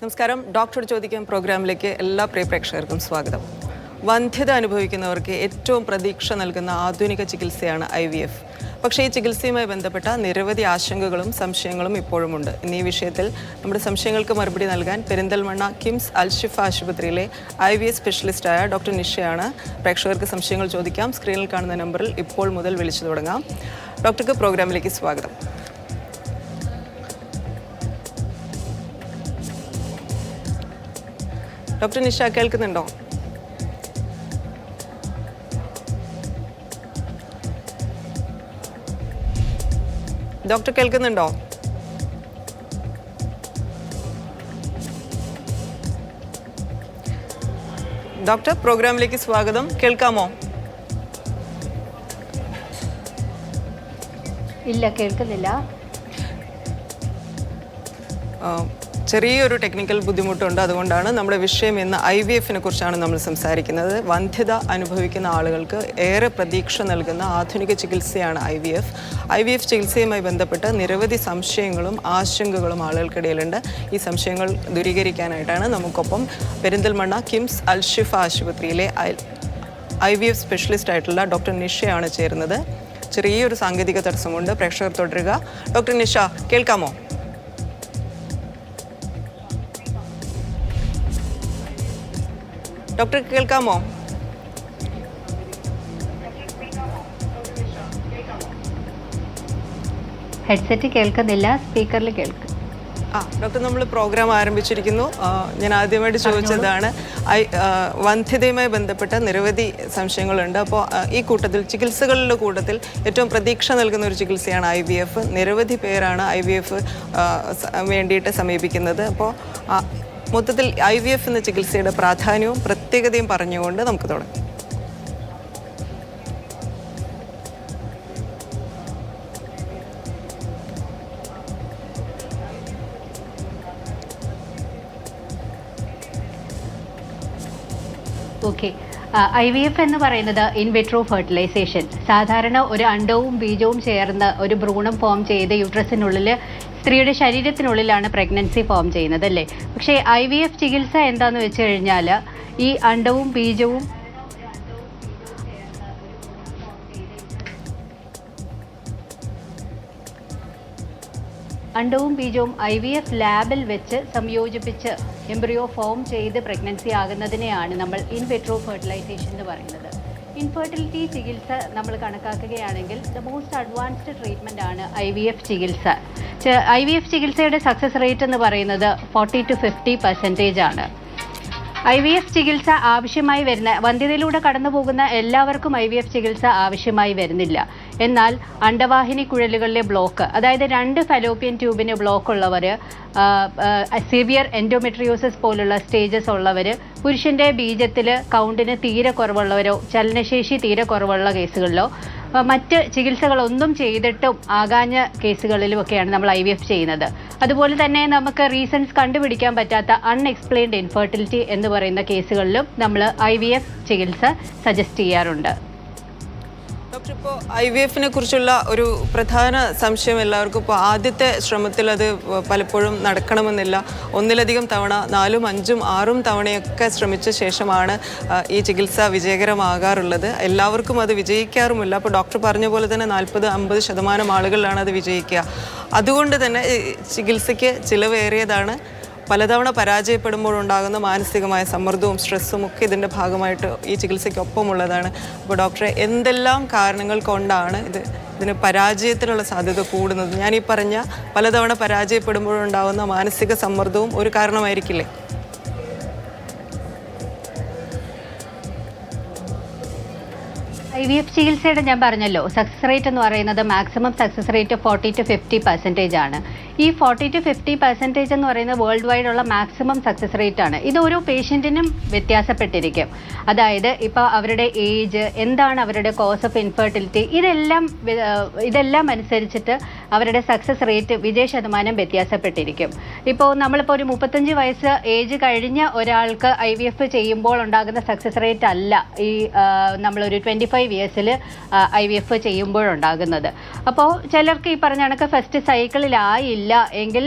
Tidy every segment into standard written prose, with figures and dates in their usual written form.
നമസ്കാരം. ഡോക്ടർ ചോദിക്കാൻ പ്രോഗ്രാമിലേക്ക് എല്ലാ പ്രിയ പ്രേക്ഷകർക്കും സ്വാഗതം. വന്ധ്യത അനുഭവിക്കുന്നവർക്ക് ഏറ്റവും പ്രതീക്ഷ നൽകുന്ന ആധുനിക ചികിത്സയാണ് IVF. പക്ഷേ ഈ ചികിത്സയുമായി ബന്ധപ്പെട്ട നിരവധി ആശങ്കകളും സംശയങ്ങളും ഇപ്പോഴുമുണ്ട്. ഇന്ന് ഈ വിഷയത്തിൽ നമ്മുടെ സംശയങ്ങൾക്ക് മറുപടി നൽകാൻ പെരിന്തൽമണ്ണ കിംസ് അൽഷിഫ ആശുപത്രിയിലെ IVF സ്പെഷ്യലിസ്റ്റായ ഡോക്ടർ നിഷയാണ്. പ്രേക്ഷകർക്ക് സംശയങ്ങൾ ചോദിക്കാം. സ്ക്രീനിൽ കാണുന്ന നമ്പറിൽ ഇപ്പോൾ മുതൽ വിളിച്ചു തുടങ്ങാം. ഡോക്ടർക്ക് പ്രോഗ്രാമിലേക്ക് സ്വാഗതം. ഡോക്ടർ നിഷ കേൾക്കുന്നുണ്ടോ? ഡോക്ടർ കേൾക്കുന്നുണ്ടോ? ഡോക്ടർ പ്രോഗ്രാമിലേക്ക് സ്വാഗതം. കേൾക്കാമോ? ഇല്ല, കേൾക്കുന്നില്ല. ചെറിയൊരു ടെക്നിക്കൽ ബുദ്ധിമുട്ടുണ്ട്. അതുകൊണ്ടാണ് നമ്മുടെ വിഷയം ഇന്ന് IVFനെ കുറിച്ചാണ് നമ്മൾ സംസാരിക്കുന്നത്. വന്ധ്യത അനുഭവിക്കുന്ന ആളുകൾക്ക് ഏറെ പ്രതീക്ഷ നൽകുന്ന ആധുനിക ചികിത്സയാണ് IVF ചികിത്സയുമായി ബന്ധപ്പെട്ട് നിരവധി സംശയങ്ങളും ആശങ്കകളും ആളുകൾക്കിടയിലുണ്ട്. ഈ സംശയങ്ങൾ ദൂരീകരിക്കാനായിട്ടാണ് നമുക്കൊപ്പം പെരിന്തൽമണ്ണ കിംസ് അൽഷിഫ ആശുപത്രിയിലെ IVF സ്പെഷ്യലിസ്റ്റ് ആയിട്ടുള്ള ഡോക്ടർ നിഷയാണ് ചേരുന്നത്. ചെറിയൊരു സാങ്കേതിക തടസ്സമുണ്ട്. പ്രേക്ഷകർ തുടരുക. ഡോക്ടർ നിഷ കേൾക്കാമോ? ഡോക്ടർ കേൾക്കാമോ? ഹെഡ്സെറ്റ് കേൾക്കുന്നില്ല, സ്പീക്കറിൽ കേൾക്കും. ഡോക്ടർ, നമ്മൾ പ്രോഗ്രാം ആരംഭിച്ചിരിക്കുന്നു. ഞാൻ ആദ്യമായിട്ട് ചോദിച്ചതാണ് വന്ധ്യതയുമായി ബന്ധപ്പെട്ട നിരവധി സംശയങ്ങളുണ്ട്. അപ്പോൾ ഈ കൂട്ടത്തിൽ ചികിത്സകളുടെ കൂട്ടത്തിൽ ഏറ്റവും പ്രതീക്ഷ നൽകുന്ന ഒരു ചികിത്സയാണ് IVF. നിരവധി പേരാണ് IVF വേണ്ടിയിട്ട് സമീപിക്കുന്നത്. അപ്പോൾ മൊത്തത്തിൽ IVF എന്ന ചികിത്സയുടെ പ്രാധാന്യവും പ്രത്യേകതയും പറഞ്ഞുകൊണ്ട് നമുക്ക് തുടങ്ങാം. ഓക്കെ, IVF എന്ന് പറയുന്നത് ഇൻ വിട്രോ ഫെർട്ടിലൈസേഷൻ. സാധാരണ ഒരു അണ്ഡവും ബീജവും ചേർന്ന് ഒരു ഭ്രൂണം ഫോം ചെയ്ത് യൂട്രസിനുള്ളിൽ സ്ത്രീയുടെ ശരീരത്തിനുള്ളിലാണ് പ്രഗ്നൻസി ഫോം ചെയ്യുന്നത്, അല്ലേ? പക്ഷേ IVF ചികിത്സ എന്താണെന്ന് വെച്ച് കഴിഞ്ഞാൽ ഈ അണ്ഡവും ബീജവും IVF ലാബിൽ വെച്ച് സംയോജിപ്പിച്ച് എംബ്രിയോ ഫോം ചെയ്ത് പ്രഗ്നൻസി ആകുന്നതിനെയാണ് നമ്മൾ ഇൻ വിട്രോ ഫെർട്ടിലൈസേഷൻ എന്ന് പറയുന്നത്. ഇൻഫെർട്ടിലിറ്റി ചികിത്സ നമ്മൾ കണക്കാക്കുകയാണെങ്കിൽ ദ മോസ്റ്റ് അഡ്വാൻസ്ഡ് ട്രീറ്റ്മെൻ്റ് ആണ് IVF ചികിത്സ. IVF ചികിത്സയുടെ സക്സസ് റേറ്റ് എന്ന് പറയുന്നത് 40 to 50% ആണ്. IVF ചികിത്സ ആവശ്യമായി വരുന്ന വന്ധ്യതയിലൂടെ കടന്നു പോകുന്ന എല്ലാവർക്കും IVF ചികിത്സ ആവശ്യമായി വരുന്നില്ല. എന്നാൽ അണ്ഡവാഹിനി കുഴലുകളിലെ ബ്ലോക്ക്, അതായത് 2 ഫലോപ്പിയൻ ട്യൂബിന് ബ്ലോക്ക് ഉള്ളവർ, സിവിയർ എൻഡോമെട്രിയോസിസ് പോലുള്ള സ്റ്റേജസ് ഉള്ളവർ, പുരുഷൻ്റെ ബീജത്തിൽ കൗണ്ടിന് തീരെ കുറവുള്ളവരോ ചലനശേഷി തീരെ കുറവുള്ള കേസുകളിലോ മറ്റ് ചികിത്സകളൊന്നും ചെയ്തിട്ടും ആകാഞ്ഞ കേസുകളിലുമൊക്കെയാണ് നമ്മൾ IVF ചെയ്യുന്നത്. അതുപോലെ തന്നെ നമുക്ക് റീസൺസ് കണ്ടുപിടിക്കാൻ പറ്റാത്ത അൺഎക്സ്പ്ലെയിൻഡ് ഇൻഫെർട്ടിലിറ്റി എന്ന് പറയുന്ന കേസുകളിലും നമ്മൾ IVF ചികിത്സ സജസ്റ്റ് ചെയ്യാറുണ്ട്. ഡോക്ടർ, ഇപ്പോൾ IVFനെ കുറിച്ചുള്ള ഒരു പ്രധാന സംശയം എല്ലാവർക്കും, ഇപ്പോൾ ആദ്യത്തെ ശ്രമത്തിൽ അത് പലപ്പോഴും നടക്കണമെന്നില്ല. ഒന്നിലധികം തവണ 4, 5, 6 തവണയൊക്കെ ശ്രമിച്ച ശേഷമാണ് ഈ ചികിത്സ വിജയകരമാകാറുള്ളത്. എല്ലാവർക്കും അത് വിജയിക്കാറുമില്ല. അപ്പോൾ ഡോക്ടർ പറഞ്ഞ പോലെ തന്നെ 40-50% ആളുകളിലാണ് അത് വിജയിക്കുക. അതുകൊണ്ട് തന്നെ ചികിത്സയ്ക്ക് ചിലവേറിയതാണ്. പലതവണ പരാജയപ്പെടുമ്പോഴുണ്ടാകുന്ന മാനസികമായ സമ്മർദ്ദവും സ്ട്രെസ്സും ഒക്കെ ഇതിൻ്റെ ഭാഗമായിട്ട് ഈ ചികിത്സയ്ക്കൊപ്പമുള്ളതാണ്. അപ്പോൾ ഡോക്ടറെ, എന്തെല്ലാം കാരണങ്ങൾ കൊണ്ടാണ് ഇതിന് പരാജയത്തിനുള്ള സാധ്യത കൂടുന്നത്? ഞാൻ ഈ പറഞ്ഞ പലതവണ പരാജയപ്പെടുമ്പോഴുണ്ടാകുന്ന മാനസിക സമ്മർദ്ദവും ഒരു കാരണമായിരിക്കില്ലേ? IVF ചികിത്സയുടെ ഞാൻ പറഞ്ഞല്ലോ, സക്സസ് റേറ്റ് എന്ന് പറയുന്നത് മാക്സിമം സക്സസ് റേറ്റ് 40 to 50% ആണ്. ഈ 40 to 50% എന്ന് പറയുന്നത് വേൾഡ് വൈഡ് ഉള്ള മാക്സിമം സക്സസ് റേറ്റ് ആണ്. ഇത് ഓരോ പേഷ്യൻറ്റിനും വ്യത്യാസപ്പെട്ടിരിക്കും. അതായത് ഇപ്പോൾ അവരുടെ ഏജ്, എന്താണ് അവരുടെ കോസ് ഓഫ് ഇൻഫെർട്ടിലിറ്റി, ഇതെല്ലാം അനുസരിച്ചിട്ട് അവരുടെ സക്സസ് റേറ്റ് വിജയശതമാനം വ്യത്യാസപ്പെട്ടിരിക്കും. ഇപ്പോൾ നമ്മളിപ്പോൾ ഒരു 35 വയസ്സ് ഏജ് കഴിഞ്ഞ ഒരാൾക്ക് IVF ചെയ്യുമ്പോൾ ഉണ്ടാകുന്ന സക്സസ് റേറ്റ് അല്ല ഈ നമ്മളൊരു 25 ഇയേഴ്സിൽ IVF ചെയ്യുമ്പോഴുണ്ടാകുന്നത്. അപ്പോൾ ചിലർക്ക് ഈ പറഞ്ഞ കണക്ക് ഫസ്റ്റ് സൈക്കിളിലായില്ല ഇല്ല എങ്കിൽ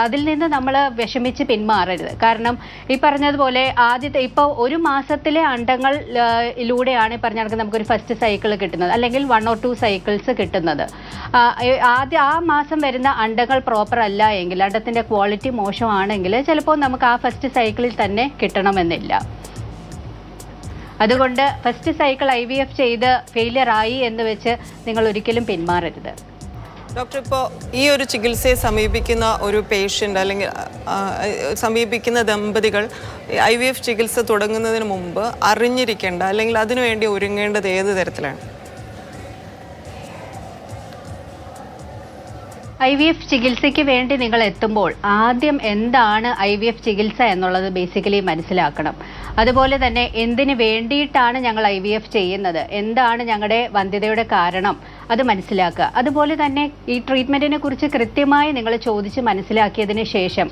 അതിൽ നിന്ന് നമ്മൾ വിഷമിച്ച് പിന്മാറരുത്. കാരണം ഈ പറഞ്ഞതുപോലെ ആദ്യത്തെ ഇപ്പോൾ ഒരു മാസത്തിലെ അണ്ടങ്ങളിലൂടെയാണ് ഈ പറഞ്ഞ കണക്ക് നമുക്കൊരു ഫസ്റ്റ് സൈക്കിൾ കിട്ടുന്നത്, അല്ലെങ്കിൽ 1 or 2 സൈക്കിൾസ് കിട്ടുന്നത്. ആദ്യം ആ മാസം വരുന്ന അണ്ടങ്ങൾ പ്രോപ്പർ അല്ല എങ്കിൽ, അണ്ടത്തിൻ്റെ ക്വാളിറ്റി മോശമാണെങ്കിൽ ചിലപ്പോൾ നമുക്ക് ആ ഫസ്റ്റ് സൈക്കിളിൽ തന്നെ കിട്ടണമെന്നില്ല. അതുകൊണ്ട് ഫസ്റ്റ് സൈക്കിൾ IVF ചെയ്ത് ഫെയിലിയർ ആയി എന്ന് വെച്ച് നിങ്ങൾ ഒരിക്കലും പിന്മാറരുത്. ഡോക്ടർ, ഇപ്പോൾ ഈ ഒരു ചികിത്സയെ സമീപിക്കുന്ന ഒരു പേഷ്യൻ്റ് അല്ലെങ്കിൽ സമീപിക്കുന്ന ദമ്പതികൾ IVF ചികിത്സ തുടങ്ങുന്നതിന് മുമ്പ് അറിഞ്ഞിരിക്കേണ്ട അല്ലെങ്കിൽ അതിനുവേണ്ടി ഒരുങ്ങേണ്ടത് ഏത് തരത്തിലാണ്? IVF ചികിത്സയ്ക്ക് വേണ്ടി നിങ്ങൾ എത്തുമ്പോൾ ആദ്യം എന്താണ് IVF ചികിത്സ എന്നുള്ളത് ബേസിക്കലി മനസ്സിലാക്കണം. അതുപോലെ തന്നെ എന്തിനു വേണ്ടിയിട്ടാണ് ഞങ്ങൾ IVF ചെയ്യുന്നത്, എന്താണ് ഞങ്ങളുടെ വന്ധ്യതയുടെ കാരണം, അത് മനസ്സിലാക്കുക. അതുപോലെ തന്നെ ഈ ട്രീറ്റ്മെൻറ്റിനെ കുറിച്ച് കൃത്യമായി നിങ്ങൾ ചോദിച്ച് മനസ്സിലാക്കിയതിന് ശേഷം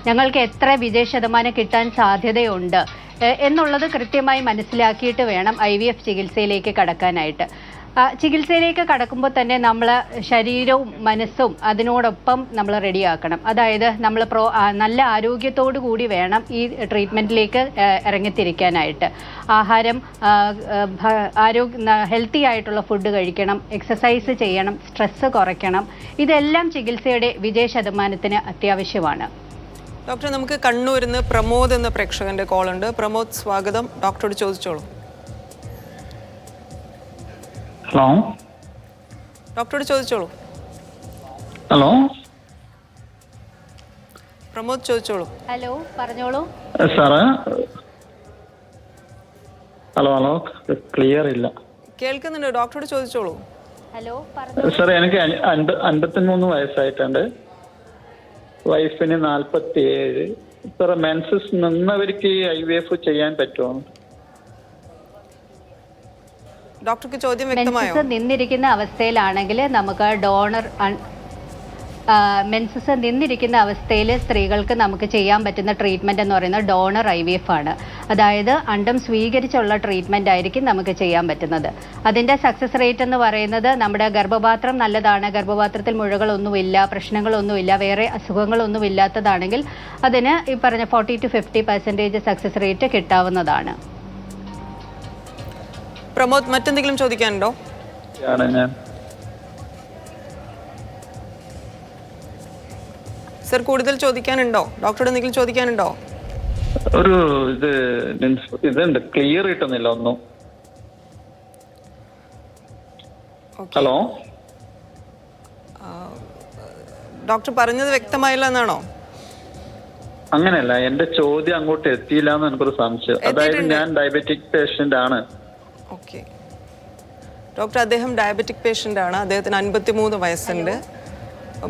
ഞങ്ങൾക്ക് എത്ര വിജയശതമാനം കിട്ടാൻ സാധ്യതയുണ്ട് എന്നുള്ളത് കൃത്യമായി മനസ്സിലാക്കിയിട്ട് വേണം IVF ചികിത്സയിലേക്ക് കടക്കാനായിട്ട്. ചികിത്സയിലേക്ക് കടക്കുമ്പോൾ തന്നെ നമ്മൾ ശരീരവും മനസ്സും അതിനോടൊപ്പം നമ്മൾ റെഡിയാക്കണം. അതായത് നമ്മൾ നല്ല ആരോഗ്യത്തോടു കൂടി വേണം ഈ ട്രീറ്റ്മെൻറ്റിലേക്ക് ഇറങ്ങിത്തിരിക്കാനായിട്ട്. ആഹാരം, ഹെൽത്തി ആയിട്ടുള്ള ഫുഡ് കഴിക്കണം, എക്സസൈസ് ചെയ്യണം, സ്ട്രെസ്സ് കുറയ്ക്കണം. ഇതെല്ലാം ചികിത്സയുടെ വിജയശതമാനത്തിന് അത്യാവശ്യമാണ്. ഡോക്ടർ, നമുക്ക് കണ്ണൂരിൽ നിന്ന് പ്രമോദ് എന്ന പ്രേക്ഷകൻ്റെ കോളുണ്ട്. പ്രമോദ്, സ്വാഗതം. ഡോക്ടറോട് ചോദിച്ചോളൂ. ഹലോ ഡോക്ടറോട് ചോദിച്ചോളൂ. ഹലോ പ്രമോദ്, ചോദിച്ചോളൂ. ഹലോ, പറഞ്ഞോളൂ സാറ്. ഹലോ ഹലോ ക്ലിയർ ഇല്ല. കേൾക്കുന്നുണ്ട്, ഡോക്ടറോട് ചോദിച്ചോളൂ. ഹലോ, സാറേ, എനിക്ക് 53 വയസ്സായിട്ടുണ്ട്. വൈഫിന് 47. സാറേ, മെൻസസ് നിന്നവർക്ക് IVF ചെയ്യാൻ പറ്റുമോ? ഡോക്ടർക്ക് ചോദ്യം വ്യക്തമായോ? മെൻസസ് നിന്നിരിക്കുന്ന അവസ്ഥയിലാണെങ്കിൽ നമുക്ക് മെൻസസ് നിന്നിരിക്കുന്ന അവസ്ഥയിൽ സ്ത്രീകൾക്ക് നമുക്ക് ചെയ്യാൻ പറ്റുന്ന ട്രീറ്റ്മെൻറ്റ് എന്ന് പറയുന്നത് ഡോണർ IVF ആണ്. അതായത് അണ്ടം സ്വീകരിച്ചുള്ള ട്രീറ്റ്മെൻ്റ് ആയിരിക്കും നമുക്ക് ചെയ്യാൻ പറ്റുന്നത്. അതിൻ്റെ സക്സസ് റേറ്റ് എന്ന് പറയുന്നത് നമ്മുടെ ഗർഭപാത്രം നല്ലതാണ്, ഗർഭപാത്രത്തിൽ മുഴകളൊന്നുമില്ല, പ്രശ്നങ്ങളൊന്നുമില്ല, വേറെ അസുഖങ്ങളൊന്നും ഇല്ലാത്തതാണെങ്കിൽ അതിന് ഈ പറഞ്ഞ 40 to 50% സക്സസ് റേറ്റ് കിട്ടാവുന്നതാണ്. പ്രമോദ്, മറ്റെന്തെങ്കിലും ചോദിക്കാനുണ്ടോ? സർ, കൂടുതൽ ചോദിക്കാനുണ്ടോ? ഡോക്ടറോട് എന്തെങ്കിലും ചോദിക്കാനുണ്ടോ? ഒരു ഇതുണ്ട്, ക്ലിയർ കിട്ടുന്നില്ല ഒന്നും. ഹലോ, ഡോക്ടർ പറഞ്ഞത് വ്യക്തമായില്ല എന്നാണോ? അങ്ങനെയല്ല, എന്റെ ചോദ്യം അങ്ങോട്ട് എത്തിയില്ല എന്ന് എനിക്കൊരു സംശയം. അതായത് ഞാൻ ഡയബറ്റിക് പേഷ്യന്റ് ആണ്. ഓക്കെ ഡോക്ടർ, അദ്ദേഹം ഡയബറ്റിക് പേഷ്യൻ്റ് ആണ്. അദ്ദേഹത്തിന് 53 വയസ്സുണ്ട്.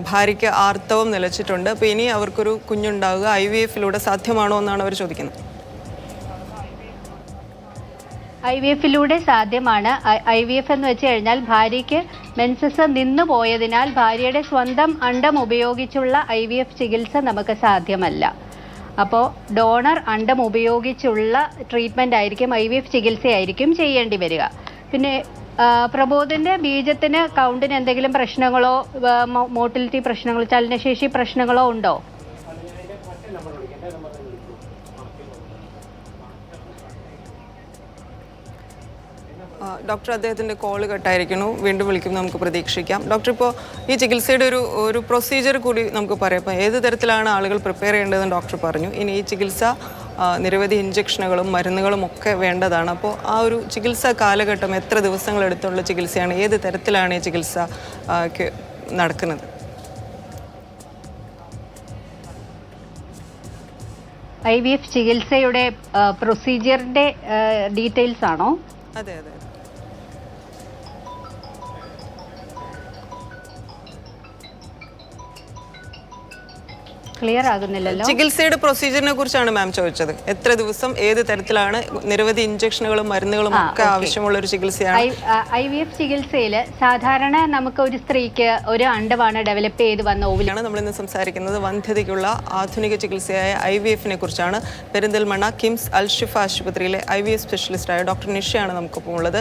ഭാര്യയ്ക്ക് ആർത്തവം നിലച്ചിട്ടുണ്ട്. അപ്പോൾ ഇനി അവർക്കൊരു കുഞ്ഞുണ്ടാവുക IVF-ലൂടെ സാധ്യമാണോ എന്നാണ് അവർ ചോദിക്കുന്നത്. IVF-ലൂടെ സാധ്യമാണ്. IVF എന്ന് വെച്ച് കഴിഞ്ഞാൽ ഭാര്യയ്ക്ക് മെൻസസ് നിന്നു പോയതിനാൽ ഭാര്യയുടെ സ്വന്തം അണ്ടം ഉപയോഗിച്ചുള്ള IVF ചികിത്സ നമുക്ക് സാധ്യമല്ല. അപ്പോൾ ഡോണർ അണ്ടം ഉപയോഗിച്ചുള്ള ട്രീറ്റ്മെൻ്റ് ആയിരിക്കും, IVF ചികിത്സയായിരിക്കും ചെയ്യേണ്ടി വരിക. പിന്നെ പ്രബോധിൻ്റെ ബീജത്തിന് കൗണ്ടിന് എന്തെങ്കിലും പ്രശ്നങ്ങളോ മോട്ടിലിറ്റി പ്രശ്നങ്ങളോ ചലനശേഷി പ്രശ്നങ്ങളോ ഉണ്ടോ? ഡോക്ടർ, അദ്ദേഹത്തിൻ്റെ കോള് കട്ടായിരിക്കുന്നു. വീണ്ടും വിളിക്കും, നമുക്ക് പ്രതീക്ഷിക്കാം. ഡോക്ടർ, ഇപ്പോൾ ഈ ചികിത്സയുടെ ഒരു പ്രൊസീജിയർ കൂടി നമുക്ക് പറയാം. ഇപ്പോൾ ഏത് തരത്തിലാണ് ആളുകൾ പ്രിപ്പയർ ചെയ്യേണ്ടതെന്ന് ഡോക്ടർ പറഞ്ഞു. ഇനി ഈ ചികിത്സ നിരവധി ഇഞ്ചക്ഷനുകളും മരുന്നുകളും ഒക്കെ വേണ്ടതാണ്. അപ്പോൾ ആ ഒരു ചികിത്സാ കാലഘട്ടം എത്ര ദിവസങ്ങളെടുത്തുള്ള ചികിത്സയാണ്, ഏത് തരത്തിലാണ് ഈ ചികിത്സ നടക്കുന്നത്? IVF ചികിത്സയുടെ പ്രൊസീജിയറിൻ്റെ ഡീറ്റെയിൽസ് ആണോ? അതെ അതെ. ക്ലിയർ ആകുന്നില്ലല്ലോ. ചികിത്സയുടെ പ്രൊസീജിയറിനെ കുറിച്ചാണ് മാം ചോദിച്ചത്. എത്ര ദിവസം, ഏത് തരത്തിലാണ്, നിരവധി ഇഞ്ചക്ഷനുകളും മരുന്നുകളും ഒക്കെ ആവശ്യമുള്ള ഒരു ചികിത്സയാണ്. IVF ചികിത്സയിൽ സാധാരണ നമുക്ക് ഒരു സ്ത്രീക്ക് ഒരു അണ്ഡമാണ് ഡെവലപ്പ് ചെയ്ത് വന്ന ഓവിലാണ്. നമ്മൾ ഇന്ന് സംസാരിക്കുന്നത് വന്ധ്യതയ്ക്കുള്ള ആധുനിക ചികിത്സയായ IVF-നെ കുറിച്ചാണ്. പെരിന്തൽമണ്ണ കിംസ് അൽ ഷിഫ ആശുപത്രിയിലെ IVF സ്പെഷ്യലിസ്റ്റായ ഡോക്ടർ നിഷയാണ് നമുക്കൊപ്പം ഉള്ളത്.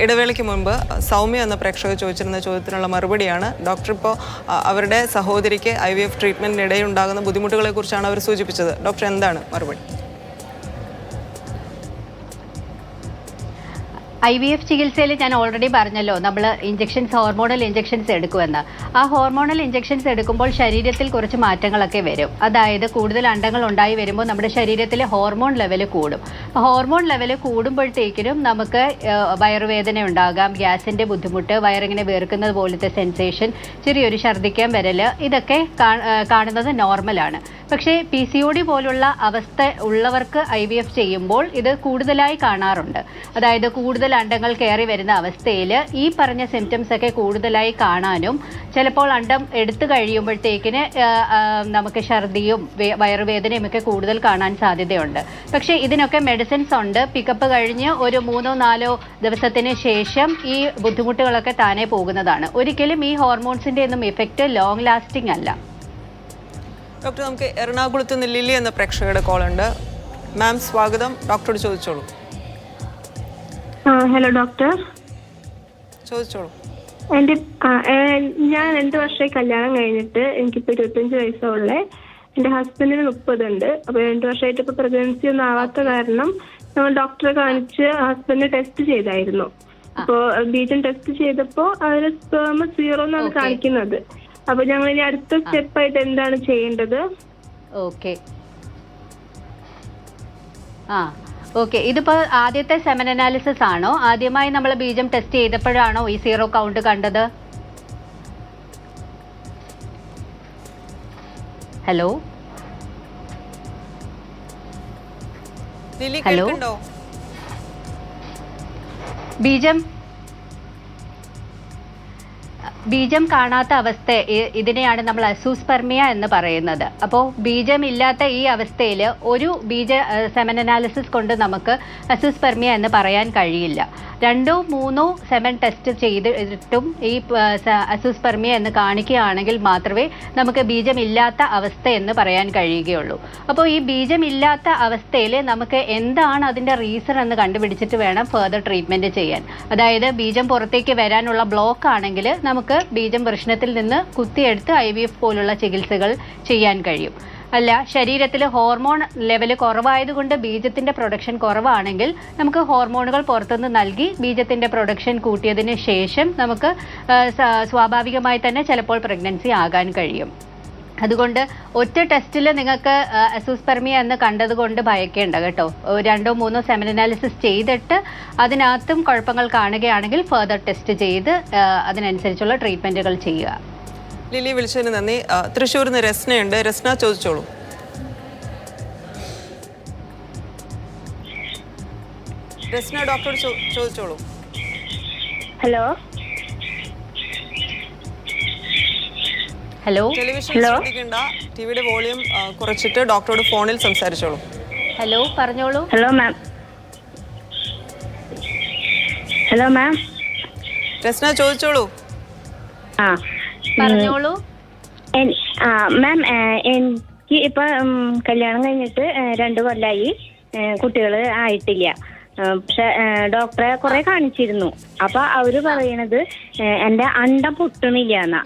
ഇടവേളയ്ക്ക് മുൻപ് സൗമ്യ എന്ന പ്രേക്ഷകർ ചോദിച്ചിരുന്ന ചോദ്യത്തിനുള്ള മറുപടിയാണ്. ഡോക്ടർ ഇപ്പോൾ അവരുടെ സഹോദരിക്ക് IVF ട്രീറ്റ്മെന്റിനിടെ ഉണ്ടാകുന്ന ബുദ്ധിമുട്ടുകളെ കുറിച്ചാണ് അവർ സൂചിപ്പിച്ചത്. ഡോക്ടർ എന്താണ് മറുപടി? IVF ചികിത്സയിൽ ഞാൻ ഓൾറെഡി പറഞ്ഞല്ലോ, നമ്മൾ ഹോർമോണൽ ഇഞ്ചക്ഷൻസ് എടുക്കുമെന്ന്. ആ ഹോർമോണൽ ഇഞ്ചക്ഷൻസ് എടുക്കുമ്പോൾ ശരീരത്തിൽ കുറച്ച് മാറ്റങ്ങളൊക്കെ വരും. അതായത് കൂടുതൽ അണ്ടങ്ങൾ ഉണ്ടായി വരുമ്പോൾ നമ്മുടെ ശരീരത്തിലെ ഹോർമോൺ ലെവൽ കൂടും. ഹോർമോൺ ലെവൽ കൂടുമ്പോഴത്തേക്കിനും നമുക്ക് വയറുവേദന ഉണ്ടാകാം, ഗ്യാസിൻ്റെ ബുദ്ധിമുട്ട്, വയറിങ്ങനെ വീർക്കുന്നത് പോലത്തെ സെൻസേഷൻ, ചെറിയൊരു ഛർദ്ദിക്കാൻ വരൽ, ഇതൊക്കെ കാണുന്നത് നോർമലാണ്. പക്ഷേ PCOD പോലുള്ള അവസ്ഥ ഉള്ളവർക്ക് IVF ചെയ്യുമ്പോൾ ഇത് കൂടുതലായി കാണാറുണ്ട്. അതായത് കൂടുതൽ അണ്ടങ്ങൾ കയറി വരുന്ന അവസ്ഥയിൽ ഈ പറഞ്ഞ സിംറ്റംസ് ഒക്കെ കൂടുതലായി കാണാനും ചിലപ്പോൾ അണ്ടം എടുത്തു കഴിയുമ്പോഴത്തേക്കിന് നമുക്ക് ഛർദിയും വയറുവേദനയും ഒക്കെ കൂടുതൽ കാണാൻ സാധ്യതയുണ്ട്. പക്ഷേ ഇതിനൊക്കെ മെഡിസിൻസ് ഉണ്ട്. പിക്കപ്പ് കഴിഞ്ഞ് ഒരു 3-4 ദിവസത്തിന് ശേഷം ഈ ബുദ്ധിമുട്ടുകളൊക്കെ താനേ പോകുന്നതാണ്. ഒരിക്കലും ഈ ഹോർമോൺസിൻ്റെ ഒന്നും ഇഫക്റ്റ് ലോങ് ലാസ്റ്റിംഗ് അല്ല. ഡോക്ടർ, നമുക്ക് എറണാകുളത്ത് നിന്ന് ലില്ലി എന്ന പ്രേക്ഷകരുടെ കോൾ ഉണ്ട്. മാം സ്വാഗതം, ഡോക്ടറോട് ചോദിച്ചോളൂ. ഹലോ ഡോക്ടർ, ചോദിച്ചോളൂ. ഞാൻ 2 വർഷമായി കല്യാണം കഴിഞ്ഞിട്ട്. എനിക്കിപ്പോൾ 25 വയസ്സുള്ളേ. എൻ്റെ ഹസ്ബൻഡിന് 30 ഉണ്ട്. അപ്പോൾ 2 വർഷമായിട്ട് ഇപ്പോൾ പ്രഗ്നൻസി ഒന്നും ആവാത്ത കാരണം നമ്മൾ ഡോക്ടറെ കാണിച്ച് ഹസ്ബൻഡ് ടെസ്റ്റ് ചെയ്തായിരുന്നു. അപ്പോൾ ബീജം ടെസ്റ്റ് ചെയ്തപ്പോൾ അതിൽ സ്പേം 0 എന്നാണ് കാണിക്കുന്നത്. അപ്പൊ ഞങ്ങൾ ഇനി അടുത്ത സ്റ്റെപ്പായിട്ട് എന്താണ് ചെയ്യേണ്ടത്? ഓക്കെ, ഇതിപ്പോൾ ആദ്യത്തെ സെമൻ അനാലിസിസ് ആണോ? ആദ്യമായി നമ്മൾ ബീജം ടെസ്റ്റ് ചെയ്തപ്പോഴാണോ ഈ 0 കൗണ്ട് കണ്ടത്? ഹലോ ഹലോ, ബീജം കാണാത്ത അവസ്ഥ, ഇതിനെയാണ് നമ്മൾ അസൂസ്പെർമിയ എന്ന് പറയുന്നത്. അപ്പോൾ ബീജമില്ലാത്ത ഈ അവസ്ഥയിൽ ഒരു സെമൻ അനാലിസിസ് കൊണ്ട് നമുക്ക് അസൂസ്പെർമിയ എന്ന് പറയാൻ കഴിയില്ല. 2-3 സെമൻ ടെസ്റ്റ് ചെയ്തിട്ടും ഈ അസൂസ്പെർമിയ എന്ന് കാണിക്കുകയാണെങ്കിൽ മാത്രമേ നമുക്ക് ബീജമില്ലാത്ത അവസ്ഥ എന്ന് പറയാൻ കഴിയുകയുള്ളൂ. അപ്പോൾ ഈ ബീജമില്ലാത്ത അവസ്ഥയിൽ നമുക്ക് എന്താണ് അതിൻ്റെ റീസൺ എന്ന് കണ്ടുപിടിച്ചിട്ട് വേണം ഫർദർ ട്രീറ്റ്മെൻറ്റ് ചെയ്യാൻ. അതായത് ബീജം പുറത്തേക്ക് വരാനുള്ള ബ്ലോക്ക് ആണെങ്കിൽ നമുക്ക് ബീജം വൃഷണത്തിൽ നിന്ന് കുത്തിയെടുത്ത് IVF പോലുള്ള ചികിത്സകൾ ചെയ്യാൻ കഴിയും. അല്ല, ശരീരത്തിൽ ഹോർമോൺ ലെവൽ കുറവായതുകൊണ്ട് ബീജത്തിൻ്റെ പ്രൊഡക്ഷൻ കുറവാണെങ്കിൽ നമുക്ക് ഹോർമോണുകൾ പുറത്തുനിന്ന് നൽകി ബീജത്തിൻ്റെ പ്രൊഡക്ഷൻ കൂട്ടിയതിന് ശേഷം നമുക്ക് സ്വാഭാവികമായി തന്നെ ചിലപ്പോൾ പ്രഗ്നൻസി ആകാൻ കഴിയും. അതുകൊണ്ട് ഒറ്റ ടെസ്റ്റിൽ നിങ്ങൾക്ക് അസൂസ്പെർമിയ എന്ന് കണ്ടതുകൊണ്ട് ഭയക്കേണ്ട കേട്ടോ. 2-3 സെമൻ അനാലിസിസ് ചെയ്തിട്ട് അതിനകത്തും കുഴപ്പങ്ങൾ കാണുകയാണെങ്കിൽ ഫർദർ ടെസ്റ്റ് ചെയ്ത് അതിനനുസരിച്ചുള്ള ട്രീറ്റ്മെൻറ്റുകൾ ചെയ്യുക. ലിലി, വിളിച്ചതിന് നന്ദി. തൃശ്ശൂരിൽ നിന്ന് രസ്നയുണ്ട്. രസ്ന, ചോദിച്ചോളൂ. രസ്ന, ഡോക്ടറോട് ചോദിച്ചോളൂ. ഹലോ ഹലോ ടെലിവിഷൻ ശ്രദ്ധിക്കണ്ട, ടിവിയുടെ വോളിയം കുറച്ചിട്ട് ഡോക്ടറോട് ഫോണിൽ സംസാരിച്ചോളൂ. ഹലോ, പറഞ്ഞോളൂ. Hello ma'am. Hello ma'am. Rasna, ചോദിച്ചോളൂ. പറഞ്ഞോളൂ. മാം, എനിക്ക് ഇപ്പൊ കല്യാണം കഴിഞ്ഞിട്ട് 2 കൊല്ലമായി. കുട്ടികൾ ആയിട്ടില്ല. പക്ഷെ ഡോക്ടറെ കുറെ കാണിച്ചിരുന്നു. അപ്പൊ അവര് പറയണത് എന്റെ അണ്ടം പൊട്ടണില്ല എന്നാ.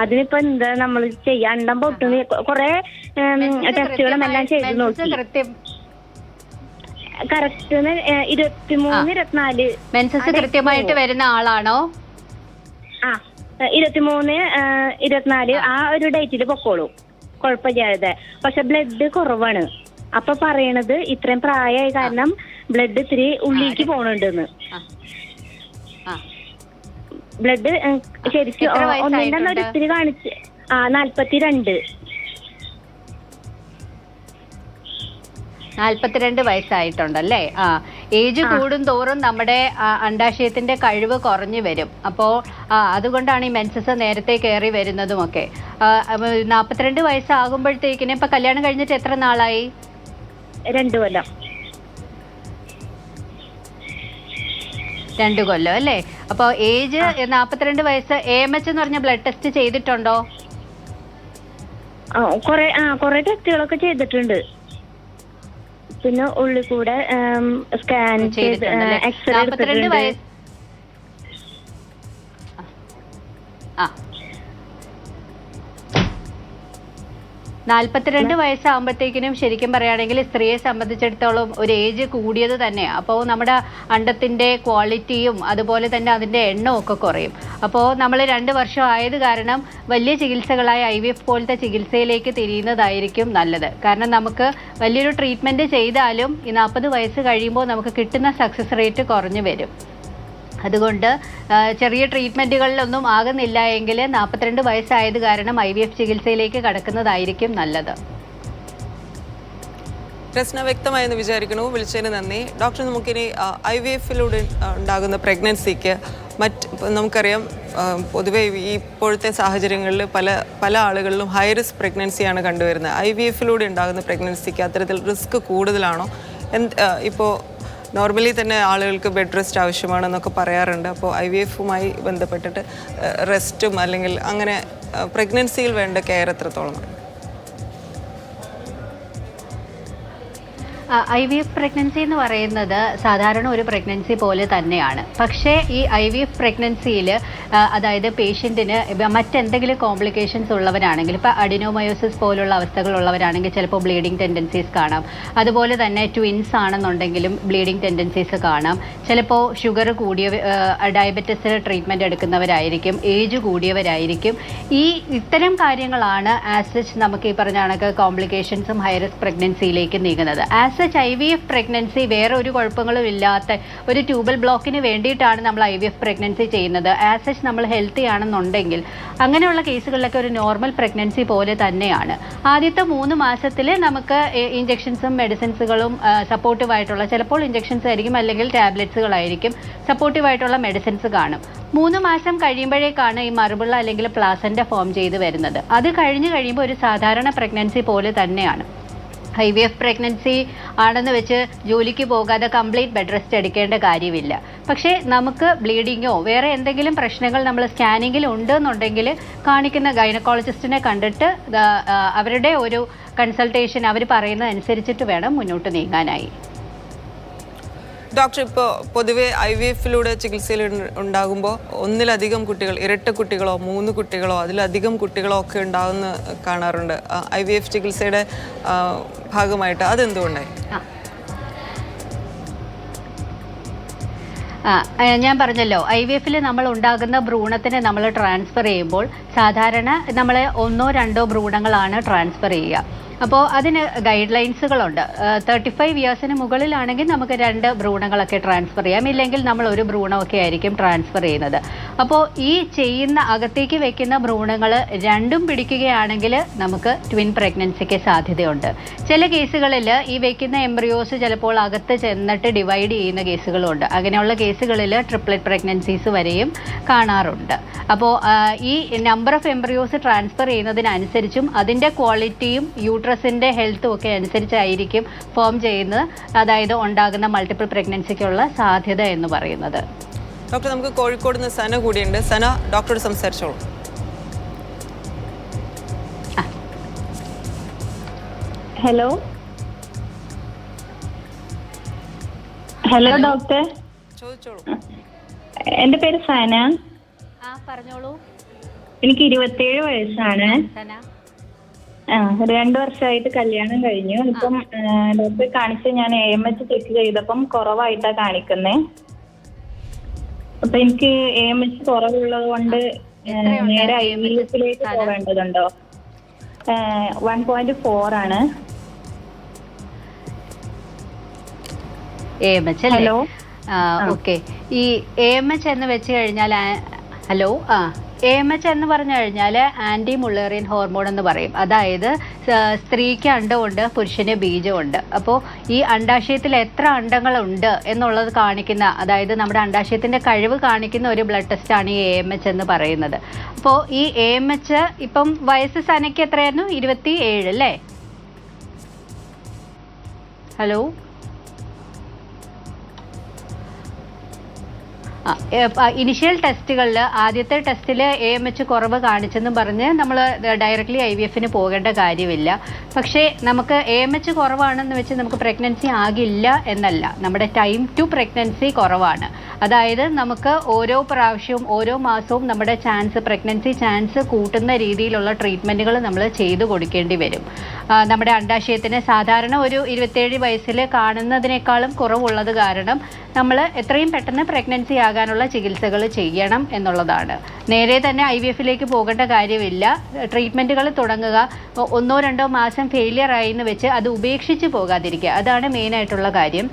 അതിനിപ്പോ എന്താ നമ്മൾ ചെയ്യാ? അണ്ടം പൊട്ടണ കുറെ ടെസ്റ്റുകളും എല്ലാം ചെയ്ത് നോക്കി. കറക്റ്റ് 23-24 മെൻസസ് കൃത്യമായിട്ട് വരുന്ന ആളാണോ? 23-24 ആ ഒരു ഡേറ്റിൽ പൊക്കോളൂ, കുഴപ്പമില്ലാതെ. പക്ഷെ ബ്ലഡ് കുറവാണ്. അപ്പൊ പറയണത് ഇത്രയും പ്രായമായ കാരണം ബ്ലഡ് ഇത്തിരി ഉള്ളിലേക്ക് പോണുണ്ടെന്ന്. ബ്ലഡ് ശരിക്കും ഒന്നിന്റെ ഒരിത്തിരി കാണിച്ച് 42. 42 വയസ്സായിട്ടുണ്ടല്ലേ? ഏജ് കൂടുന്തോറും നമ്മുടെ അണ്ടാശയത്തിന്റെ കഴിവ് കുറഞ്ഞു വരും. അപ്പോൾ അതുകൊണ്ടാണ് ഈ മെൻസസ് നേരത്തെ കയറി വരുന്നതുമൊക്കെ. 42 വയസ്സാകുമ്പോഴത്തേക്കിന് ഇപ്പൊ കല്യാണം കഴിഞ്ഞിട്ട് എത്ര നാളായി? 2 കൊല്ലം. 2 കൊല്ലം അല്ലേ? അപ്പോൾ ഏജ് 42 വയസ്സ്. AMH എന്ന് പറഞ്ഞ ബ്ലഡ് ടെസ്റ്റ് ചെയ്തിട്ടുണ്ടോ? കൊറേ ടെസ്റ്റുകളൊക്കെ ചെയ്തിട്ടുണ്ട്. പിന്നെ ഉള്ളിൽ കൂടെ സ്കാൻ ചെയ്ത് എക്സ്റേ 42 വയസ്സ്. ആ 42 വയസ്സാകുമ്പോഴത്തേക്കിനും ശരിക്കും പറയുകയാണെങ്കിൽ സ്ത്രീയെ സംബന്ധിച്ചിടത്തോളം ഒരു ഏജ് കൂടിയത് തന്നെയാണ്. അപ്പോൾ നമ്മുടെ അണ്ടത്തിൻ്റെ ക്വാളിറ്റിയും അതുപോലെ തന്നെ അതിൻ്റെ എണ്ണവും ഒക്കെ കുറയും. അപ്പോൾ നമ്മൾ 2 വർഷം ആയത് കാരണം വലിയ ചികിത്സകളായ IVF പോലത്തെ ചികിത്സയിലേക്ക് തിരിയുന്നതായിരിക്കും നല്ലത്. കാരണം നമുക്ക് വലിയൊരു ട്രീറ്റ്മെൻറ്റ് ചെയ്താലും ഈ 40 വയസ്സ് കഴിയുമ്പോൾ നമുക്ക് കിട്ടുന്ന സക്സസ് റേറ്റ് കുറഞ്ഞു വരും. അതുകൊണ്ട് ചെറിയ ട്രീറ്റ്മെൻറ്റുകളിലൊന്നും ആകുന്നില്ല എങ്കിൽ 42 വയസ്സായത് കാരണം IVF ചികിത്സയിലേക്ക് കടക്കുന്നതായിരിക്കും നല്ലത്. പ്രശ്നം വ്യക്തമായെന്ന് വിചാരിക്കണു. വിളിച്ചതിന് നന്ദി ഡോക്ടർ. നമുക്കിനി IVF-ലൂടെ ഉണ്ടാകുന്ന പ്രഗ്നൻസിക്ക് നമുക്കറിയാം പൊതുവെ ഇപ്പോഴത്തെ സാഹചര്യങ്ങളിൽ പല ആളുകളിലും ഹൈ റിസ്ക് പ്രഗ്നൻസിയാണ് കണ്ടുവരുന്നത്. IVF-ലൂടെ ഉണ്ടാകുന്ന പ്രഗ്നൻസിക്ക് അത്തരത്തിൽ റിസ്ക് കൂടുതലാണോ? ഇപ്പോൾ നോർമലി തന്നെ ആളുകൾക്ക് ബെഡ് റെസ്റ്റ് ആവശ്യമാണെന്നൊക്കെ പറയാറുണ്ട്. അപ്പോൾ IVF-മായി ബന്ധപ്പെട്ടിട്ട് റെസ്റ്റും അല്ലെങ്കിൽ അങ്ങനെ പ്രഗ്നൻസിയിൽ വേണ്ട കെയർ എത്രത്തോളമാണ്? IVF പ്രഗ്നൻസി എന്ന് പറയുന്നത് സാധാരണ ഒരു പ്രഗ്നൻസി പോലെ തന്നെയാണ്. പക്ഷേ ഈ IVF പ്രഗ്നൻസിയിൽ അതായത് പേഷ്യൻറ്റിന് മറ്റെന്തെങ്കിലും കോംപ്ലിക്കേഷൻസ് ഉള്ളവരാണെങ്കിൽ, ഇപ്പോൾ അഡിനോമയോസിസ് പോലുള്ള അവസ്ഥകളുള്ളവരാണെങ്കിൽ ചിലപ്പോൾ ബ്ലീഡിങ് ടെൻഡൻസീസ് കാണാം. അതുപോലെ തന്നെ ട്വിൻസ് ആണെന്നുണ്ടെങ്കിലും ബ്ലീഡിങ് ടെൻഡൻസീസ് കാണാം. ചിലപ്പോൾ ഷുഗർ കൂടിയ ഡയബറ്റിസിന് ട്രീറ്റ്മെൻറ്റ് എടുക്കുന്നവരായിരിക്കും, ഏജ് കൂടിയവരായിരിക്കും. ഇത്തരം കാര്യങ്ങളാണ് ആസ് സച്ച് നമുക്ക് ഈ പറഞ്ഞ കണക്ക് കോംപ്ലിക്കേഷൻസും ഹൈ റിസ്ക് പ്രഗ്നൻസിയിലേക്ക് നീങ്ങുന്നത്. ആസ് സച്ച് IVF പ്രഗ്നൻസി വേറെ ഒരു കുഴപ്പങ്ങളും ഇല്ലാത്ത ഒരു ട്യൂബൽ ബ്ലോക്കിന് വേണ്ടിയിട്ടാണ് നമ്മൾ IVF പ്രഗ്നൻസി ചെയ്യുന്നത്. ആസ് സച്ച് നമ്മൾ ഹെൽത്തി ആണെന്നുണ്ടെങ്കിൽ അങ്ങനെയുള്ള കേസുകളിലൊക്കെ ഒരു നോർമൽ പ്രഗ്നൻസി പോലെ തന്നെയാണ്. ആദ്യത്തെ 3 മാസത്തിൽ നമുക്ക് ഇഞ്ചെക്ഷൻസും മെഡിസിൻസുകളും സപ്പോർട്ടീവായിട്ടുള്ള, ചിലപ്പോൾ ഇഞ്ചെക്ഷൻസ് ആയിരിക്കും അല്ലെങ്കിൽ ടാബ്ലറ്റ്സുകളായിരിക്കും, സപ്പോർട്ടീവായിട്ടുള്ള മെഡിസിൻസ് കാണും. 3 മാസം കഴിയുമ്പോഴേക്കാണ് ഈ മറുപിള്ള അല്ലെങ്കിൽ പ്ലാസൻ്റ ഫോം ചെയ്ത് വരുന്നത്. അത് കഴിയുമ്പോൾ ഒരു സാധാരണ പ്രഗ്നൻസി പോലെ തന്നെയാണ്. IVF പ്രഗ്നൻസി ആണെന്ന് വെച്ച് ജോലിക്ക് പോകാതെ കംപ്ലീറ്റ് ബെഡ് റെസ്റ്റ് എടുക്കേണ്ട കാര്യമില്ല. പക്ഷേ നമുക്ക് ബ്ലീഡിങ്ങോ വേറെ എന്തെങ്കിലും പ്രശ്നങ്ങൾ നമ്മൾ സ്കാനിങ്ങിൽ ഉണ്ടെന്നുണ്ടെങ്കിൽ കാണിക്കുന്ന ഗൈനക്കോളജിസ്റ്റിനെ കണ്ടിട്ട് അവരുടെ ഒരു കൺസൾട്ടേഷൻ അവർ പറയുന്നതനുസരിച്ചിട്ട് വേണം മുന്നോട്ട് നീങ്ങാനായി. ഡോക്ടർ, ഇപ്പോൾ പൊതുവെ IVF-ലൂടെ ചികിത്സയിൽ ഉണ്ടാകുമ്പോൾ ഒന്നിലധികം കുട്ടികൾ, ഇരട്ട കുട്ടികളോ 3 കുട്ടികളോ അതിലധികം കുട്ടികളോ ഒക്കെ ഉണ്ടാകുന്ന കാണാറുണ്ട് IVF ചികിത്സയുടെ ഭാഗമായിട്ട്. അതെന്തുകൊണ്ടായി? ഞാൻ പറഞ്ഞല്ലോ, IVF-ൽ നമ്മൾ ഉണ്ടാകുന്ന ഭ്രൂണത്തിനെ നമ്മൾ ട്രാൻസ്ഫർ ചെയ്യുമ്പോൾ സാധാരണ നമ്മൾ 1-2 ഭ്രൂണങ്ങളാണ് ട്രാൻസ്ഫർ ചെയ്യുക. അപ്പോൾ അതിന് ഗൈഡ് ലൈൻസുകളുണ്ട്. 35 ഇയേഴ്സിന് മുകളിലാണെങ്കിൽ നമുക്ക് 2 ഭ്രൂണങ്ങളൊക്കെ ട്രാൻസ്ഫർ ചെയ്യാം, ഇല്ലെങ്കിൽ നമ്മൾ 1 ഭ്രൂണമൊക്കെ ആയിരിക്കും ട്രാൻസ്ഫർ ചെയ്യുന്നത്. അപ്പോൾ ഈ ചെയ്യുന്ന അകത്തേക്ക് വെക്കുന്ന ഭ്രൂണങ്ങൾ 2ഉം പിടിക്കുകയാണെങ്കിൽ നമുക്ക് ട്വിൻ പ്രഗ്നൻസിക്ക് സാധ്യതയുണ്ട്. ചില കേസുകളിൽ ഈ വെക്കുന്ന എംബ്രിയോസ് ചിലപ്പോൾ അകത്ത് ചെന്നിട്ട് ഡിവൈഡ് ചെയ്യുന്ന കേസുകളുണ്ട്. അങ്ങനെയുള്ള കേസുകളിൽ ട്രിപ്ലറ്റ് പ്രഗ്നൻസീസ് വരെയും കാണാറുണ്ട്. അപ്പോൾ ഈ നമ്പർ ഓഫ് എംബ്രിയോസ് ട്രാൻസ്ഫർ ചെയ്യുന്നതിനനുസരിച്ചും അതിൻ്റെ ക്വാളിറ്റിയും യൂട്രസിൻ്റെ ഹെൽത്തും ഒക്കെ അനുസരിച്ചായിരിക്കും ഫോം ചെയ്യുന്നത്, അതായത് ഉണ്ടാകുന്ന മൾട്ടിപ്പിൾ പ്രഗ്നൻസിക്കുള്ള സാധ്യത എന്ന് പറയുന്നത്. ഡോക്ടർ, നമുക്ക് കോഴിക്കോട് നിന്ന് സന കൂടിയുണ്ട്. സന, ഡോക്ടറോട് സംസാരിച്ചോളൂ. ഹലോ ഹലോ ഡോക്ടർ, ചോദിച്ചോളൂ. എൻ്റെ പേര് സന. പറഞ്ഞോളൂ. എനിക്ക് 27 വയസ്സാണ്. സന, 2 വർഷമായിട്ട് കല്യാണം കഴിഞ്ഞു. ഇപ്പം ഡോക്ടറെ കാണിച്ച് ഞാൻ AMH ചെക്ക് ചെയ്തപ്പം കുറവായിട്ടാ കാണിക്കുന്നേ. അപ്പൊ എനിക്ക് AMH കുറവുള്ളത് കൊണ്ട് നേരെ IVF-ലേക്ക് പോവേണ്ടതുണ്ടോ? 1.4 ആണ്. AMH അല്ലേ? ഓക്കെ. ഈ AMH എന്ന് വെച്ച് കഴിഞ്ഞാൽ AMH എന്ന് പറഞ്ഞു കഴിഞ്ഞാൽ ആൻറ്റി മുള്ളേറിയൻ ഹോർമോൺ എന്ന് പറയും. അതായത് സ്ത്രീക്ക് അണ്ടമുണ്ട്, പുരുഷന് ബീജമുണ്ട്. അപ്പോൾ ഈ അണ്ടാശയത്തിൽ എത്ര അണ്ടങ്ങളുണ്ട് എന്നുള്ളത് കാണിക്കുന്ന, അതായത് നമ്മുടെ അണ്ടാശയത്തിൻ്റെ കഴിവ് കാണിക്കുന്ന ഒരു ബ്ലഡ് ടെസ്റ്റാണ് ഈ AMH എന്ന് പറയുന്നത്. അപ്പോൾ ഈ AMH ഇപ്പം വയസ്സ് സനയ്ക്ക് എത്രയായിരുന്നു? 27 അല്ലേ? ഹലോ, ഇനിഷ്യൽ ടെസ്റ്റുകളിൽ ആദ്യത്തെ ടെസ്റ്റിൽ AMH കുറവ് കാണിച്ചെന്ന് പറഞ്ഞ് നമ്മൾ ഡയറക്റ്റ്ലി IVFന് പോകേണ്ട കാര്യമില്ല. പക്ഷേ നമുക്ക് AMH കുറവാണെന്ന് വെച്ച് നമുക്ക് പ്രഗ്നൻസി ആകില്ല എന്നല്ല, നമ്മുടെ ടൈം ടു പ്രഗ്നൻസി കുറവാണ്. അതായത് നമുക്ക് ഓരോ പ്രാവശ്യവും ഓരോ മാസവും നമ്മുടെ പ്രഗ്നൻസി ചാൻസ് കൂട്ടുന്ന രീതിയിലുള്ള ട്രീറ്റ്മെൻറ്റുകൾ നമ്മൾ ചെയ്തു കൊടുക്കേണ്ടി വരും. നമ്മുടെ അണ്ടാശയത്തിന് സാധാരണ ഒരു 27 വയസ്സിൽ കാണുന്നതിനേക്കാളും കുറവുള്ളത് കാരണം നമ്മൾ എത്രയും പെട്ടെന്ന് പ്രഗ്നൻസി ആകാനുള്ള ചികിത്സകൾ ചെയ്യണം എന്നുള്ളതാണ്. നേരെ തന്നെ IVFലേക്ക് പോകേണ്ട കാര്യമില്ല. ട്രീറ്റ്മെൻറ്റുകൾ തുടങ്ങുക, 1-2 മാസം ഫെയിലിയർ ആയി എന്ന് വെച്ച് അത് ഉപേക്ഷിച്ച് പോകാതിരിക്കുക, അതാണ് മെയിനായിട്ടുള്ള കാര്യം.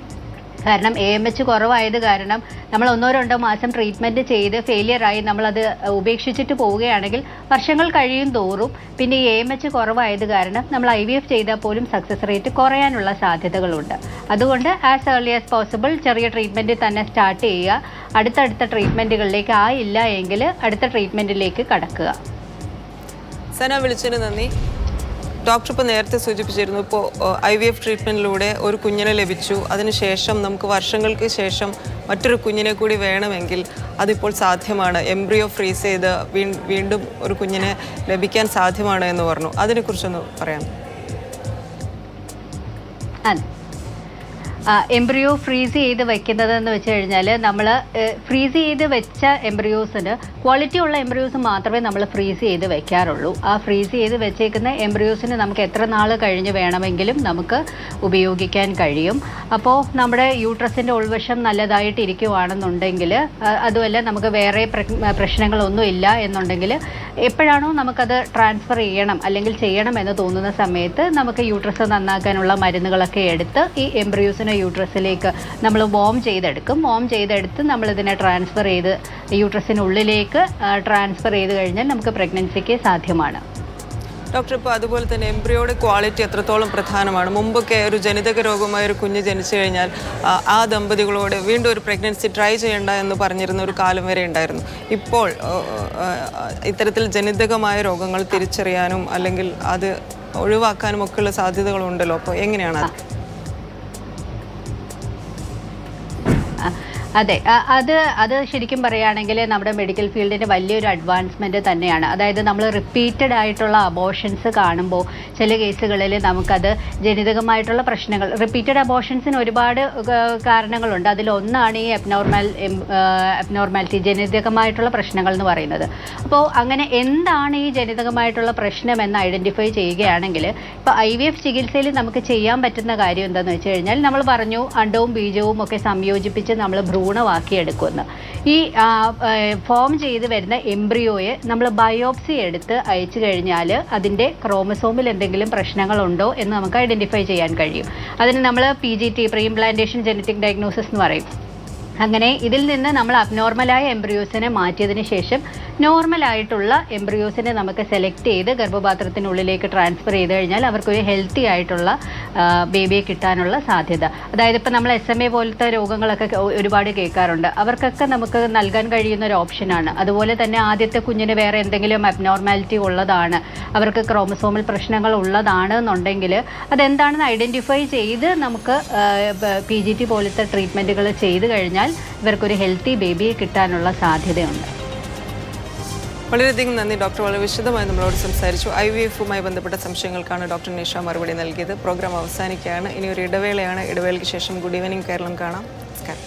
കാരണം AMH കുറവായത് കാരണം നമ്മൾ 1-2 മാസം ട്രീറ്റ്മെൻറ്റ് ചെയ്ത് ഫെയിലിയറായി നമ്മളത് ഉപേക്ഷിച്ചിട്ട് പോവുകയാണെങ്കിൽ വർഷങ്ങൾ കഴിയും തോറും പിന്നെ ഈ AMH കുറവായത് കാരണം നമ്മൾ IVF ചെയ്താൽ പോലും സക്സസ് റേറ്റ് കുറയാനുള്ള സാധ്യതകളുണ്ട്. അതുകൊണ്ട് ആസ് ഏർലി ആസ് പോസിബിൾ ചെറിയ ട്രീറ്റ്മെൻറ്റ് തന്നെ സ്റ്റാർട്ട് ചെയ്യുക. അടുത്തടുത്ത ട്രീറ്റ്മെൻറ്റുകളിലേക്ക് ആയില്ല എങ്കിൽ അടുത്ത ട്രീറ്റ്മെൻറ്റിലേക്ക് കടക്കുക. സന, വിളിച്ചതിന് നന്ദി. ഡോക്ടർ ഇപ്പോൾ നേരത്തെ സൂചിപ്പിച്ചിരുന്നു, ഇപ്പോൾ IVF ട്രീറ്റ്മെൻറ്റിലൂടെ ഒരു കുഞ്ഞിനെ ലഭിച്ചു, അതിനുശേഷം നമുക്ക് വർഷങ്ങൾക്ക് ശേഷം മറ്റൊരു കുഞ്ഞിനെ കൂടി വേണമെങ്കിൽ അതിപ്പോൾ സാധ്യമാണ്. എംബ്രിയോ ഫ്രീസ് ചെയ്ത് വീണ്ടും ഒരു കുഞ്ഞിനെ ലഭിക്കാൻ സാധ്യമാണ് എന്ന് പറഞ്ഞു. അതിനെക്കുറിച്ചൊന്ന് പറയാം. എംബ്രിയോ ഫ്രീസ് ചെയ്ത് വെക്കുന്നതെന്ന് വെച്ച് കഴിഞ്ഞാൽ നമ്മൾ ഫ്രീസ് ചെയ്ത് വെച്ച എംബ്രിയോസിന് ക്വാളിറ്റി ഉള്ള എംബ്രിയോസ് മാത്രമേ നമ്മൾ ഫ്രീസ് ചെയ്ത് വെക്കാറുള്ളൂ. ആ ഫ്രീസ് ചെയ്ത് വെച്ചേക്കുന്ന എംബ്രിയോസിന് നമുക്ക് എത്ര നാൾ കഴിഞ്ഞ് വേണമെങ്കിലും നമുക്ക് ഉപയോഗിക്കാൻ കഴിയും. അപ്പോൾ നമ്മുടെ യൂട്രസിൻ്റെ ഉൾവശം നല്ലതായിട്ടിരിക്കുവാണെന്നുണ്ടെങ്കിൽ, അതുമല്ല നമുക്ക് വേറെ പ്രശ്നങ്ങളൊന്നും ഇല്ല എന്നുണ്ടെങ്കിൽ, എപ്പോഴാണോ നമുക്കത് ട്രാൻസ്ഫർ ചെയ്യണം അല്ലെങ്കിൽ ചെയ്യണം എന്ന് തോന്നുന്ന സമയത്ത് നമുക്ക് യൂട്രസ് നന്നാക്കാനുള്ള മരുന്നുകളൊക്കെ എടുത്ത് ഈ എംബ്രിയോസിനെ യൂട്രസിലേക്ക് നമ്മൾ വോം ചെയ്തെടുത്ത് നമ്മളിതിനെ ട്രാൻസ്ഫർ ചെയ്ത് യൂട്രസിനുള്ളിലേക്ക് ട്രാൻസ്ഫർ ചെയ്ത് കഴിഞ്ഞാൽ നമുക്ക് പ്രഗ്നൻസിക്ക് സാധ്യമാണ്. ഡോക്ടർ, ഇപ്പോൾ അതുപോലെ തന്നെ എംബ്രിയോയുടെ ക്വാളിറ്റി എത്രത്തോളം പ്രധാനമാണ്? മുമ്പൊക്കെ ഒരു ജനിതക രോഗമായ ഒരു കുഞ്ഞ് ജനിച്ചു കഴിഞ്ഞാൽ ആ ദമ്പതികളോട് വീണ്ടും ഒരു പ്രഗ്നൻസി ട്രൈ ചെയ്യേണ്ട എന്ന് പറഞ്ഞിരുന്ന ഒരു കാലം വരെ ഉണ്ടായിരുന്നു. ഇപ്പോൾ ഇത്തരത്തിൽ ജനിതകമായ രോഗങ്ങൾ തിരിച്ചറിയാനും അല്ലെങ്കിൽ അത് ഒഴിവാക്കാനും ഒക്കെയുള്ള സാധ്യതകളുണ്ടല്ലോ. അപ്പോൾ എങ്ങനെയാണ് അത്? അതെ, അത് ശരിക്കും പറയുകയാണെങ്കിൽ നമ്മുടെ മെഡിക്കൽ ഫീൽഡിൻ്റെ വലിയൊരു അഡ്വാൻസ്മെൻറ്റ് തന്നെയാണ്. അതായത് നമ്മൾ റിപ്പീറ്റഡ് ആയിട്ടുള്ള അബോർഷൻസ് കാണുമ്പോൾ ചില കേസുകളിൽ നമുക്കത് ജനിതകമായിട്ടുള്ള പ്രശ്നങ്ങൾ, റിപ്പീറ്റഡ് അബോർഷൻസിന് ഒരുപാട് കാരണങ്ങളുണ്ട്. അതിലൊന്നാണ് ഈ അബ്നോർമാലിറ്റി, ജനിതകമായിട്ടുള്ള പ്രശ്നങ്ങൾ എന്ന് പറയുന്നത്. അപ്പോൾ അങ്ങനെ എന്താണ് ഈ ജനിതകമായിട്ടുള്ള പ്രശ്നം എന്ന് ഐഡൻറ്റിഫൈ ചെയ്യുകയാണെങ്കിൽ, ഇപ്പോൾ IVF ചികിത്സയിൽ നമുക്ക് ചെയ്യാൻ പറ്റുന്ന കാര്യം എന്താണെന്ന് വെച്ച് കഴിഞ്ഞാൽ, നമ്മൾ പറഞ്ഞു അണ്ടവും ബീജവും ഒക്കെ സംയോജിപ്പിച്ച് നമ്മൾ ഭ്രൂണമാക്കിയെടുക്കുമെന്ന്. ഈ ഫോം ചെയ്ത് വരുന്ന എംബ്രിയോയെ നമ്മൾ ബയോപ്സി എടുത്ത് അയച്ചു കഴിഞ്ഞാൽ അതിൻ്റെ ക്രോമസോമിൽ എന്തെങ്കിലും പ്രശ്നങ്ങളുണ്ടോ എന്ന് നമുക്ക് ഐഡൻറ്റിഫൈ ചെയ്യാൻ കഴിയും. അതിന് നമ്മൾ PGT, pre implantation genetic diagnosis എന്ന് പറയും. അങ്ങനെ ഇതിൽ നിന്ന് നമ്മൾ അബ്നോർമലായ എംബ്രിയോസിനെ മാറ്റിയതിന് ശേഷം നോർമലായിട്ടുള്ള എംബ്രിയോസിനെ നമുക്ക് സെലക്ട് ചെയ്ത് ഗർഭപാത്രത്തിനുള്ളിലേക്ക് ട്രാൻസ്ഫർ ചെയ്ത് കഴിഞ്ഞാൽ അവർക്കൊരു ഹെൽത്തി ആയിട്ടുള്ള ബേബിയെ കിട്ടാനുള്ള സാധ്യത. അതായത് ഇപ്പോൾ നമ്മൾ SMA പോലത്തെ രോഗങ്ങളൊക്കെ ഒരുപാട് കേൾക്കാറുണ്ട്. അവർക്കൊക്കെ നമുക്ക് നൽകാൻ കഴിയുന്ന ഒരു ഓപ്ഷനാണ്. അതുപോലെ തന്നെ ആദ്യത്തെ കുഞ്ഞിന് വേറെ എന്തെങ്കിലും അബ്നോർമാലിറ്റി ഉള്ളതാണ്, അവർക്ക് ക്രോമസോമൽ പ്രശ്നങ്ങൾ ഉള്ളതാണ് എന്നുണ്ടെങ്കിൽ അതെന്താണെന്ന് ഐഡൻറ്റിഫൈ ചെയ്ത് നമുക്ക് PGT പോലത്തെ ട്രീറ്റ്മെൻറ്റുകൾ ചെയ്ത് കഴിഞ്ഞാൽ ഇവർക്കൊരു ഹെൽത്തി ബേബിയെ കിട്ടാനുള്ള സാധ്യതയുണ്ട്. വളരെയധികം നന്ദി ഡോക്ടർ. വളരെ വിശദമായി നമ്മളോട് സംസാരിച്ചു. IVFുമായി ബന്ധപ്പെട്ട സംശയങ്ങൾക്കാണ് ഡോക്ടർ നിഷ മറുപടി നൽകിയത്. പ്രോഗ്രാം അവസാനിക്കുകയാണ്. ഇനി ഒരു ഇടവേളയാണ്. ഇടവേളയ്ക്ക് ശേഷം ഗുഡ് ഈവനിങ് കേരളം കാണാം. നമസ്കാരം.